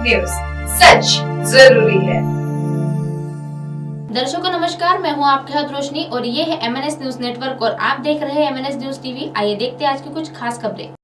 News, सच जरूरी है। दर्शकों नमस्कार, मैं हूं आपके साथ रोशनी और ये है MNS न्यूज नेटवर्क और आप देख रहे हैं MNS न्यूज टीवी। आइए देखते हैं आज की कुछ खास खबरें।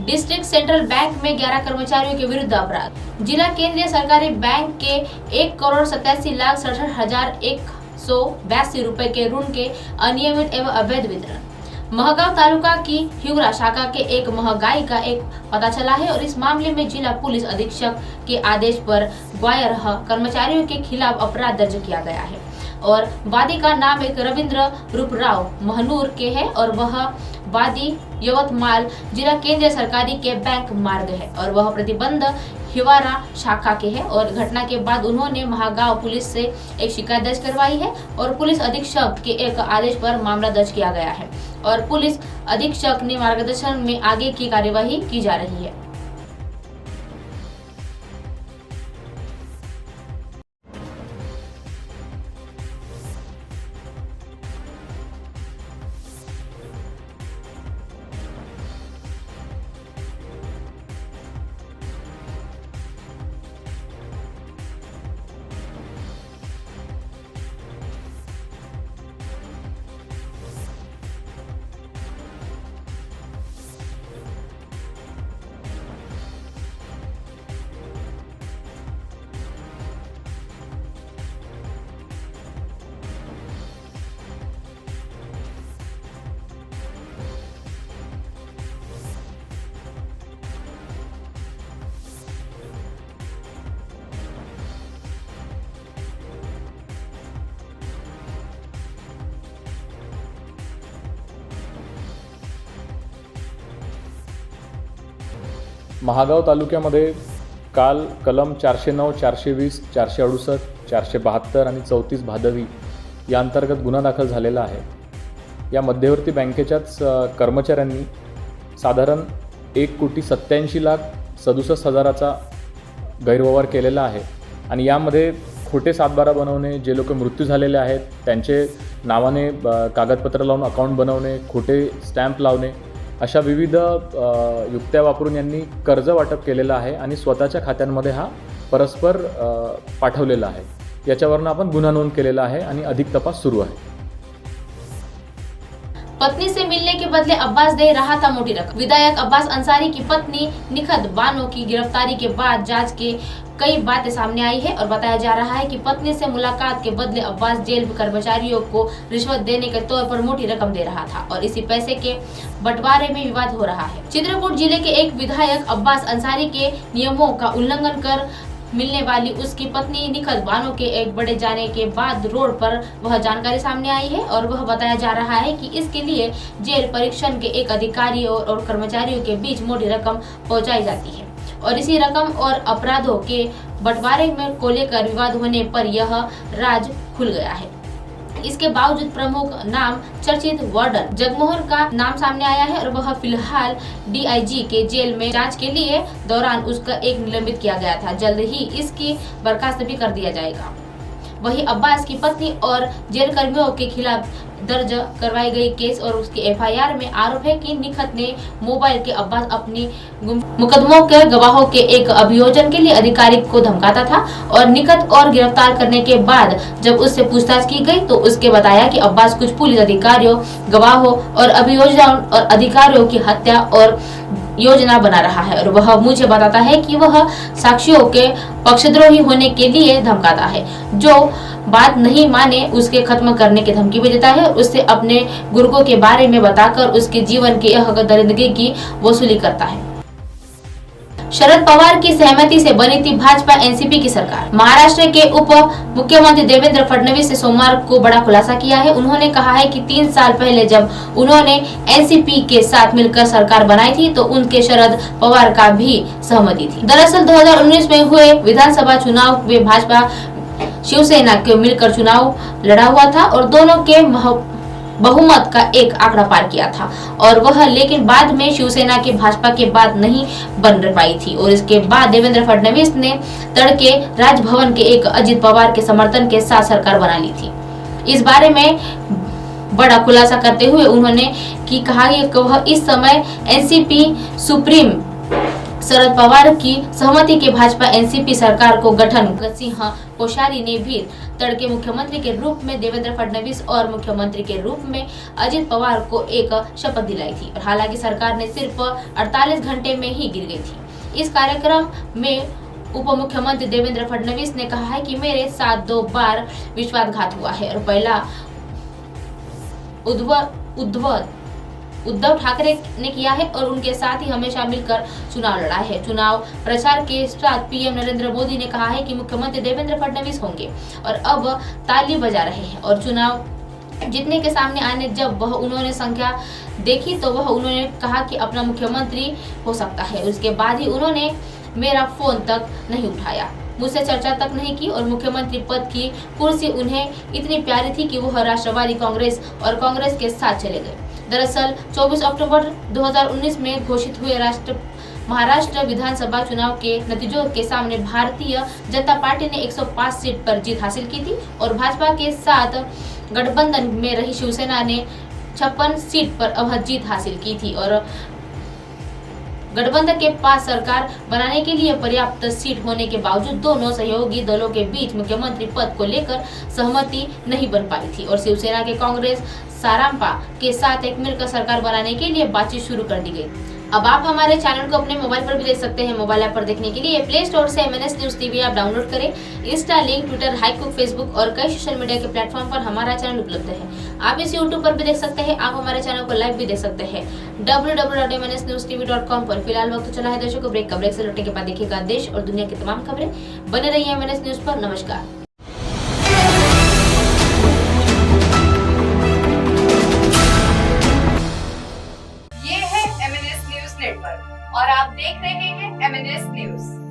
डिस्ट्रिक्ट सेंट्रल बैंक में 11 कर्मचारियों के विरुद्ध अपराध। जिला केंद्रीय सरकारी बैंक के 1,87,67,182 रुपए के ऋण के अनियमित एवं अवैध वितरण। महगांव तालुका की ह्यूरा शाखा के एक महंगाई का एक पता चला है और इस मामले में जिला पुलिस अधीक्षक के आदेश पर 12 कर्मचारियों के खिलाफ अपराध दर्ज किया गया है और वादी का नाम एक रविंद्र रूपराव महनूर के है और वह वादी यवतमाल जिला केंद्रीय सरकारी के बैंक मार्ग है और वह प्रतिबंध हिवारा शाखा के है और घटना के बाद उन्होंने महागांव पुलिस से एक शिकायत दर्ज करवाई है और पुलिस अधीक्षक के एक आदेश पर मामला दर्ज किया गया है और पुलिस अधीक्षक ने मार्गदर्शन में आगे की कार्यवाही की जा रही है। महागांव तालुक्यामध्ये काल कलम 409, 420, 468, 472 आणि 34 भादवी या अंतर्गत गुन्हा दाखल झालेला आहे। या मध्यवर्ती बँकेच्याच कर्मचाऱ्यांनी साधारण 1,87,67,000चा गैरव्यवहार केलेला आहे आणि यामध्ये खोटे सातबारा बनवणे, जे लोक मृत्यू झालेले आहेत त्यांचे नावाने कागदपत्र लावून अकाउंट बनवणे, खोटे स्टॅम्प लावणे, अशा विविध युक्त्या वापरून यांनी कर्ज वाटप केलेलं आहे आणि स्वतःच्या खात्यांमध्ये हा परस्पर पाठवलेला आहे। याच्यावरून आपण गुन्हा नोंद केलेला आहे आणि अधिक तपास सुरू आहे। पत्नी से मिलने के बदले अब्बास दे रहा था मोटी रकम। विधायक अब्बास अंसारी की पत्नी निखत बानो की गिरफ्तारी के बाद जांच के कई बातें सामने आई है और बताया जा रहा है कि पत्नी से मुलाकात के बदले अब्बास जेल कर्मचारियों को रिश्वत देने के तौर पर मोटी रकम दे रहा था और इसी पैसे के बंटवारे में विवाद हो रहा है। चित्रकूट जिले के एक विधायक अब्बास अंसारी के नियमों का उल्लंघन कर मिलने वाली उसकी पत्नी निखत बानो के एक बड़े जाने के बाद रोड पर वह जानकारी सामने आई है और वह बताया जा रहा है कि इसके लिए जेल परीक्षण के एक अधिकारी और कर्मचारियों के बीच मोटी रकम पहुंचाई जाती है और इसी रकम और अपराधों के बंटवारे में को लेकर विवाद होने पर यह राज खुल गया है। इसके बावजूद प्रमुख नाम चर्चित वार्डन जगमोहन का नाम सामने आया है और वह फिलहाल DIG के जेल में जांच के लिए दौरान उसका एक निलंबित किया गया था। जल्द ही इसकी बर्खास्त भी कर दिया जाएगा। वही अब्बास की पत्नी और जेल कर्मियों के खिलाफ दर्ज करवाई गई केस और उसकी FIR में आरोप है कि निखत ने मोबाइल के अब्बास अपनी मुकदमों के गवाहों के एक अभियोजन के लिए अधिकारी को धमकाता था और निखत और गिरफ्तार करने के बाद जब उससे पूछताछ की गई तो उसके बताया कि अब्बास कुछ पुलिस अधिकारियों, गवाहों और अभियोजन और अधिकारियों की हत्या और योजना बना रहा है और वह मुझे बताता है कि वह साक्षियों के पक्षद्रोही होने के लिए धमकाता है, जो बात नहीं माने उसके खत्म करने की धमकी भी देता है और उससे अपने गुर्गों के बारे में बताकर उसके जीवन की दरिंदगी की वसूली करता है। शरद पवार की सहमति से बनी थी भाजपा एनसीपी की सरकार। महाराष्ट्र के उप मुख्यमंत्री देवेंद्र फडणवीस ने सोमवार को बड़ा खुलासा किया है। उन्होंने कहा है कि 3 साल पहले जब उन्होंने एनसीपी के साथ मिलकर सरकार बनाई थी तो उनके शरद पवार का भी सहमति थी। दरअसल 2019 में हुए विधानसभा चुनाव में भाजपा शिवसेना के मिलकर चुनाव लड़ा हुआ था और दोनों के बहुमत का एक आंकड़ा पार किया था और वह लेकिन बाद में शिवसेना के भाजपा के बात नहीं बन पाई थी और इसके बाद देवेंद्र फडणवीस ने तड़के राजभवन के एक अजित पवार के समर्थन के साथ सरकार बना ली थी। इस बारे में बड़ा खुलासा करते हुए उन्होंने कहा कि वह इस समय एनसीपी सुप्रीम शरद पवार की सहमति के भाजपा एनसीपी सरकार को गठन सिंह कोश्यारी ने भी तड़के मुख्यमंत्री के रूप में देवेंद्र फडणवीस और मुख्यमंत्री के रूप में अजित पवार को एक शपथ दिलाई थी और हालांकि सरकार ने सिर्फ 48 घंटे में ही गिर गई थी। इस कार्यक्रम में उप मुख्यमंत्री देवेंद्र फडणवीस ने कहा है कि मेरे साथ 2 बार विश्वासघात हुआ है और पहला उद्धव ठाकरे ने किया है और उनके साथ ही हमेशा मिलकर चुनाव लड़ा है। चुनाव प्रचार के साथ पीएम नरेंद्र मोदी ने कहा है कि मुख्यमंत्री देवेंद्र फडणवीस होंगे और अब ताली बजा रहे हैं और चुनाव जीतने के सामने आने जब वह उन्होंने संख्या देखी तो वह उन्होंने कहा कि अपना मुख्यमंत्री हो सकता है। उसके बाद ही उन्होंने मेरा फोन तक नहीं उठाया, मुझसे चर्चा तक नहीं की और मुख्यमंत्री पद की कुर्सी उन्हें इतनी प्यारी थी कि वह राष्ट्रवादी कांग्रेस और कांग्रेस के साथ चले गए। दरअसल 24 अक्टूबर 2019 में घोषित हुए महाराष्ट्र विधानसभा चुनाव के नतीजों के सामने भारतीय जनता पार्टी ने 105 सीट पर जीत हासिल की थी और भाजपा के साथ गठबंधन में रही शिवसेना ने 56 सीट पर अवध जीत हासिल की थी और गठबंधन के पास सरकार बनाने के लिए पर्याप्त सीट होने के बावजूद दोनों सहयोगी दलों के बीच मुख्यमंत्री पद को लेकर सहमति नहीं बन पाई थी और शिवसेना के कांग्रेस सारांपा के साथ एक मिलकर सरकार बनाने के लिए बातचीत शुरू कर दी गई। अब आप हमारे चैनल को अपने मोबाइल पर भी देख सकते हैं। मोबाइल ऐप पर देखने के लिए प्ले स्टोर से MNS news TV app download करें। इंस्टा, लिंक, ट्विटर, हाईकुक, फेसबुक और कई सोशल मीडिया के प्लेटफॉर्म पर हमारा चैनल उपलब्ध है। आप इस यूट्यूब पर भी देख सकते हैं। आप हमारे चैनल को लाइव भी देख सकते हैं www.mnsnewstv.com पर। फिलहाल वक्त चला है दर्शकों ब्रेक का। ब्रेक से लौटने के बाद देखिएगा देश और दुनिया की तमाम खबरें। बने रहिए MNS न्यूज पर। नमस्कार। ये है MNS न्यूज नेटवर्क और आप देख रहे हैं MNS न्यूज।